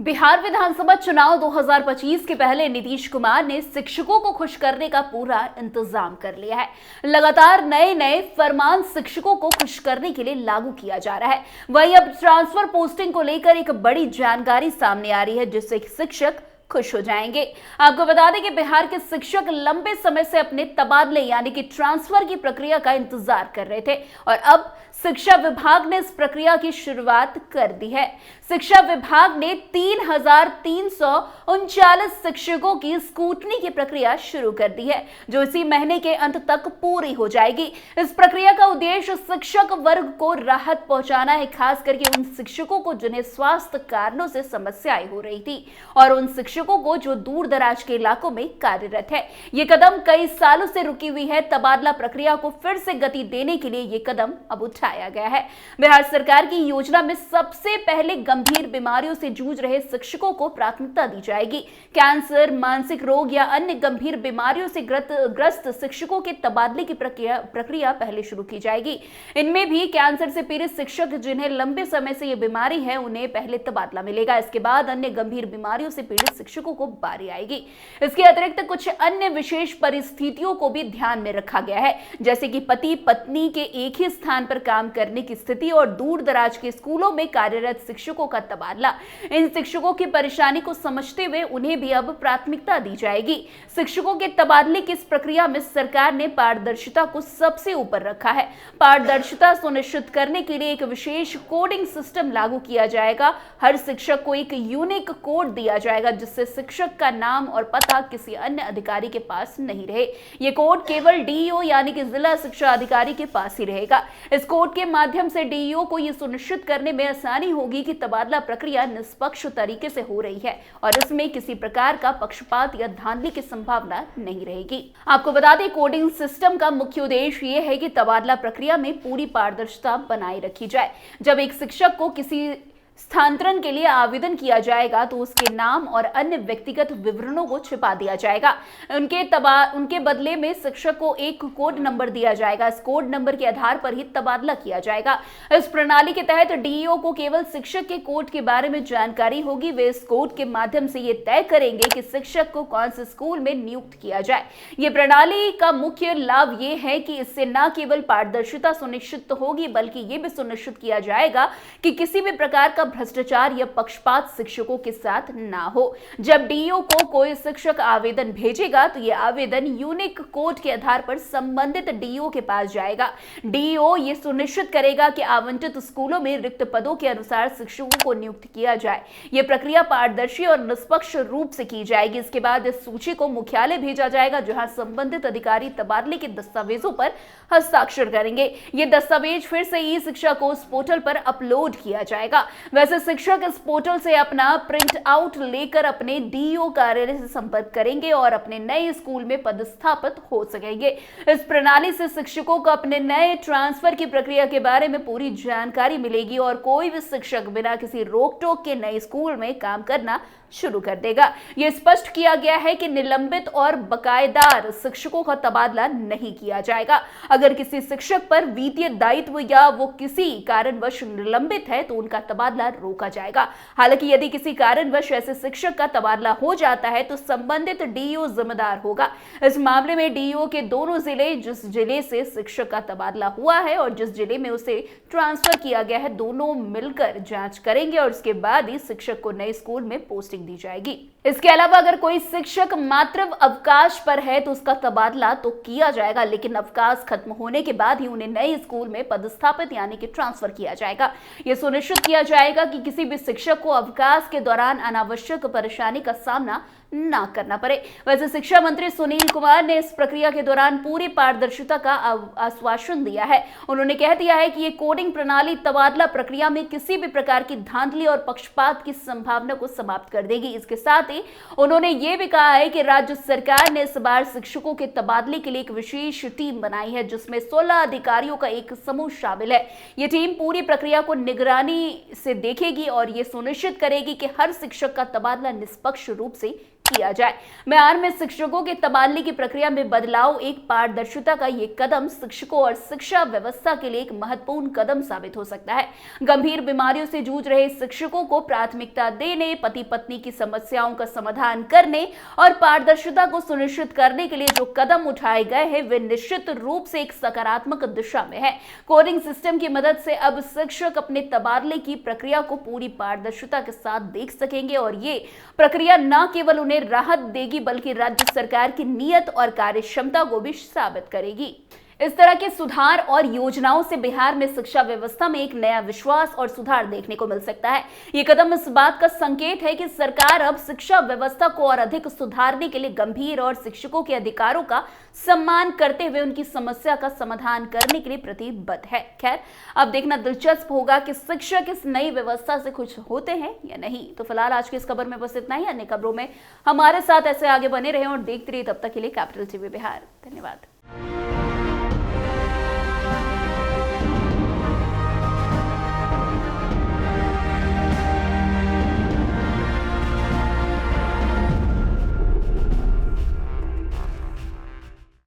बिहार विधानसभा चुनाव 2025 के पहले नीतीश कुमार ने शिक्षकों को खुश करने का पूरा इंतजाम कर लिया है। लगातार नए नए फरमान शिक्षकों को खुश करने के लिए लागू किया जा रहा है। वहीं अब ट्रांसफर पोस्टिंग को लेकर एक बड़ी जानकारी सामने आ रही है, जिससे शिक्षक खुश हो जाएंगे। आपको बता दें कि बिहार के शिक्षक लंबे समय से अपने तबादले यानी कि ट्रांसफर की प्रक्रिया का इंतजार कर रहे थे और अब शिक्षा विभाग ने इस प्रक्रिया की शुरुआत कर दी है। शिक्षा विभाग ने 3,339 शिक्षकों की स्क्रूटनी की प्रक्रिया शुरू कर दी है, जो इसी महीने के अंत तक पूरी हो जाएगी। इस प्रक्रिया का उद्देश्य शिक्षक वर्ग को राहत पहुंचाना है, खास करके उन शिक्षकों को जिन्हें स्वास्थ्य कारणों से समस्याएं हो रही थी और उन शिक्षकों को जो दूर दराज के इलाकों में कार्यरत है। ये कदम कई सालों से रुकी हुई है तबादला प्रक्रिया को फिर से गति देने के लिए ये कदम अब उठाया गया है। बिहार सरकार की योजना में सबसे पहले गंभीर बीमारियों से जूझ रहे शिक्षकों को प्राथमिकता दी जाएगी। कैंसर, मानसिक रोग या अन्य गंभीर बीमारियों से ग्रस्त शिक्षकों के तबादले की प्रक्रिया पहले शुरू की जाएगी। इनमें भी कैंसर से पीड़ित शिक्षक जिन्हें लंबे समय से ये बीमारी है, उन्हें पहले तबादला मिलेगा। इसके बाद अन्य गंभीर बीमारियों से पीड़ित शिक्षकों को बारी आएगी। इसके अतिरिक्त कुछ अन्य विशेष परिस्थितियों को भी ध्यान में रखा गया है, जैसे कि पति पत्नी के एक ही स्थान पर काम करने की स्थिति और दूर दराज के स्कूलों में कार्यरत शिक्षकों का तबादला। इन शिक्षकों की परेशानी को समझते हुए उन्हें भी अब प्राथमिकता दी जाएगी। शिक्षकों के तबादले की इस प्रक्रिया में सरकार ने पारदर्शिता को सबसे ऊपर रखा है। पारदर्शिता सुनिश्चित करने के लिए एक विशेष कोडिंग सिस्टम लागू किया जाएगा। हर शिक्षक को एक यूनिक कोड दिया जाएगा, जिससे शिक्षक का नाम और पता किसी अन्य अधिकारी के पास नहीं रहे। ये कोड केवल डीईओ यानी कि जिला शिक्षा अधिकारी के पास ही रहेगा। इस कोड के माध्यम से डीईओ को यह सुनिश्चित करने में आसानी होगी कि तबादला प्रक्रिया निष्पक्ष तरीके से हो रही है और इसमें किसी प्रकार का पक्षपात या धांधली की संभावना नहीं रहेगी। आपको बता दें, कोडिंग सिस्टम का मुख्य उद्देश्य यह है कि तबादला प्रक्रिया में पूरी पारदर्शिता बनाए रखी जाए। जब एक शिक्षक को किसी स्थानांतरण के लिए आवेदन किया जाएगा तो उसके नाम और अन्य व्यक्तिगत विवरणों को छिपा दिया जाएगा। उनके बदले में शिक्षक को एक कोड नंबर दिया जाएगा। इस कोड नंबर के आधार पर ही तबादला किया जाएगा। इस प्रणाली के तहत डीईओ को केवल शिक्षक के कोड के बारे में जानकारी होगी। वे इस कोड के माध्यम से ये तय करेंगे कि शिक्षक को कौन से स्कूल में नियुक्त किया जाए। ये प्रणाली का मुख्य लाभ ये है कि इससे न केवल पारदर्शिता सुनिश्चित होगी, बल्कि ये भी सुनिश्चित किया जाएगा कि किसी भी प्रकार का भ्रष्टाचार या पक्षपात शिक्षकों के साथ ना हो। जब डीईओ को कोई शिक्षक आवेदन भेजेगा तो यह आवेदन यूनिक कोड के आधार पर संबंधित डीईओ के पास जाएगा। डीईओ ये सुनिश्चित करेगा कि आवंटित स्कूलों में रिक्त पदों के अनुसार शिक्षकों को नियुक्त किया जाए। यह प्रक्रिया पारदर्शी और निष्पक्ष रूप से की जाएगी। इसके बाद इस सूची को मुख्यालय भेजा जाएगा, जहां संबंधित अधिकारी तबादले के दस्तावेजों पर हस्ताक्षर करेंगे। ये दस्तावेज फिर से ई शिक्षा को उस पोर्टल पर अपलोड किया जाएगा। वैसे शिक्षक इस पोर्टल से अपना प्रिंट आउट लेकर अपने डीईओ कार्यालय से संपर्क करेंगे और अपने नए स्कूल में पदस्थापित हो सकेंगे। इस प्रणाली से शिक्षकों को अपने नए ट्रांसफर की प्रक्रिया के बारे में पूरी जानकारी मिलेगी और कोई भी शिक्षक बिना किसी रोक टोक के नए स्कूल में काम करना शुरू कर देगा। यह स्पष्ट किया गया है कि निलंबित और बकायेदार शिक्षकों का तबादला नहीं किया जाएगा। अगर किसी शिक्षक पर वित्तीय दायित्व या वो किसी कारणवश निलंबित है तो उनका तबादला रोका जाएगा। हालांकि यदि किसी कारणवश ऐसे शिक्षक का तबादला हो जाता है तो संबंधित डीईओ जिम्मेदार होगा। इस मामले में डीईओ के दोनों जिले, जिस जिले से शिक्षक का तबादला हुआ है और जिस जिले में उसे ट्रांसफर किया गया है, दोनों मिलकर जांच करेंगे और उसके बाद ही शिक्षक को नए स्कूल में पोस्टिंग दी जाएगी। इसके अलावा अगर कोई शिक्षक मात्र अवकाश पर है तो उसका तबादला तो किया जाएगा, लेकिन अवकाश खत्म होने के बाद ही उन्हें नए स्कूल में पदस्थापित यानी कि ट्रांसफर किया जाएगा। यह सुनिश्चित किया जाएगा कि किसी भी शिक्षक को अवकाश के दौरान अनावश्यक परेशानी का सामना ना करना पड़े। वैसे शिक्षा मंत्री सुनील कुमार ने इस प्रक्रिया के दौरान पूरी पारदर्शिता का आश्वासन दिया है। उन्होंने कह दिया है कि ये कोडिंग प्रणाली तबादला प्रक्रिया में किसी भी प्रकार की धांधली और पक्षपात की संभावना को समाप्त कर देगी। इसके साथ ही उन्होंने ये भी कहा है कि राज्य सरकार ने इस बार शिक्षकों के तबादले के लिए एक विशेष टीम बनाई है, जिसमें 16 अधिकारियों का एक समूह शामिल है। ये टीम पूरी प्रक्रिया को निगरानी से देखेगी और ये सुनिश्चित करेगी कि हर शिक्षक का तबादला निष्पक्ष रूप से किया जाए। बिहार में शिक्षकों के तबादले की प्रक्रिया में बदलाव, एक पारदर्शिता का ये कदम शिक्षकों और शिक्षा व्यवस्था के लिए एक महत्वपूर्ण कदम साबित हो सकता है। गंभीर बीमारियों से जूझ रहे शिक्षकों को प्राथमिकता देने, पति पत्नी की समस्याओं का समाधान करने और पारदर्शिता को सुनिश्चित करने के लिए जो कदम उठाए गए हैं वे निश्चित रूप से एक सकारात्मक दिशा में है। कोडिंग सिस्टम की मदद से अब शिक्षक अपने तबादले की प्रक्रिया को पूरी पारदर्शिता के साथ देख सकेंगे और ये प्रक्रिया न केवल उन्हें राहत देगी बल्कि राज्य सरकार की नीयत और कार्यक्षमता को भी साबित करेगी। इस तरह के सुधार और योजनाओं से बिहार में शिक्षा व्यवस्था में एक नया विश्वास और सुधार देखने को मिल सकता है। ये कदम इस बात का संकेत है कि सरकार अब शिक्षा व्यवस्था को और अधिक सुधारने के लिए गंभीर और शिक्षकों के अधिकारों का सम्मान करते हुए उनकी समस्या का समाधान करने के लिए प्रतिबद्ध है। खैर, अब देखना दिलचस्प होगा कि शिक्षक इस नई व्यवस्था से खुश होते हैं या नहीं। तो फिलहाल आज की इस खबर में बस इतना ही। अन्य खबरों में हमारे साथ ऐसे आगे बने रहें और देखते रहिए। तब तक के लिए कैपिटल टीवी बिहार। धन्यवाद।